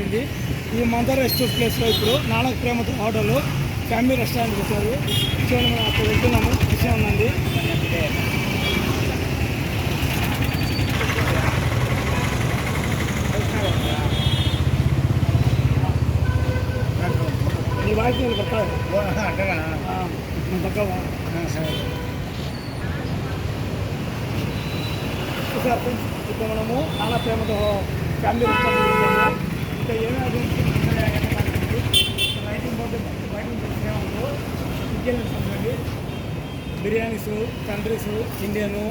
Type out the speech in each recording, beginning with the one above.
జరిగింది. ఈ మందర్ రెస్టారెంట్ ప్లేస్లో ఇప్పుడు నానక్ ప్రేమతో హోటల్ ఫ్యామిలీ రెస్టారెంట్ పెట్టారు. చూడండి, మనం అక్కడ వెళ్తున్నాము. విషయం ఉందండి. నీ వాయిస్ నేను పక్కవా ఇప్పుడు మనము నానా ప్రేమతో ఫ్యామిలీ రెస్టారెంట్ వెళ్తాము. ఇంకా ఏమేమి లైటింగ్ బోర్డు లైటింగ్ ఏమో చికెన్ ఉంటుంది, biryanis, tandooris, Indian,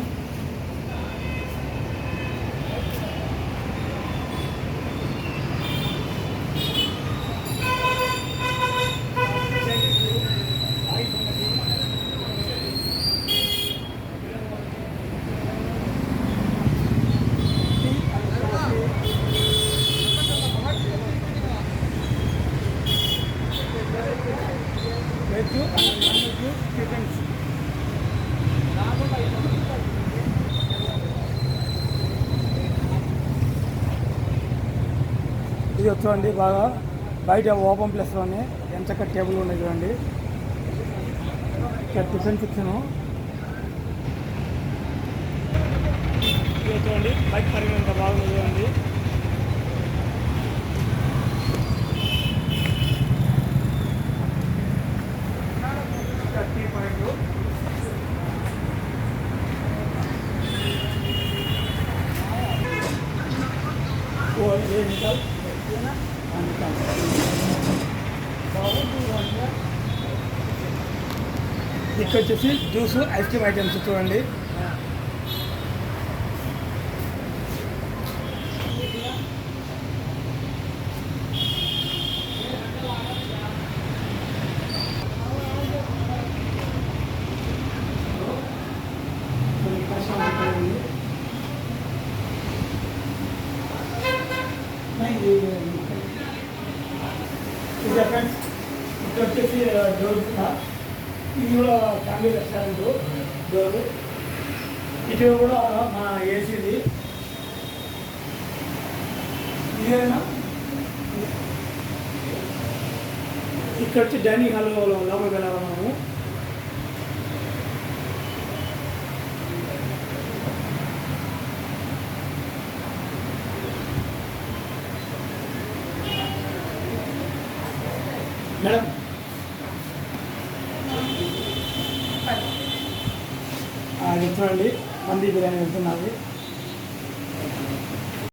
veg and non veg tiffins. ఇది చూడండి, బాగా బయట ఓపెన్ ప్లేస్లోనే ఎంత చక్కటి టేబుల్ ఉన్నాయి చూడండి. ఇక్కడ టిఫిన్ సెక్షను. ఇది చూడండి, బయట పరిగణ ఎంత బాగుంది చూడండి. టీ పాయింట్లు. ఇక్కడ వచ్చేసి జ్యూస్, ఐస్ క్రీమ్ ఐటమ్స్ చూడండి. ఫ్రెండ్స్, ఇక్కడ వచ్చేసి డోర్, ఇది కూడా ఫ్యామిలీ రెస్టారెంట్ డోర్. ఇటు కూడా మా ఏసీది ఇదేనా. ఇక్కడ వచ్చి డైనింగ్ హాల్ లోపలికి వెళ్ళాలి మనము. మేడం, అది చూడండి, మంది బిర్యానీ వెళ్తున్నది.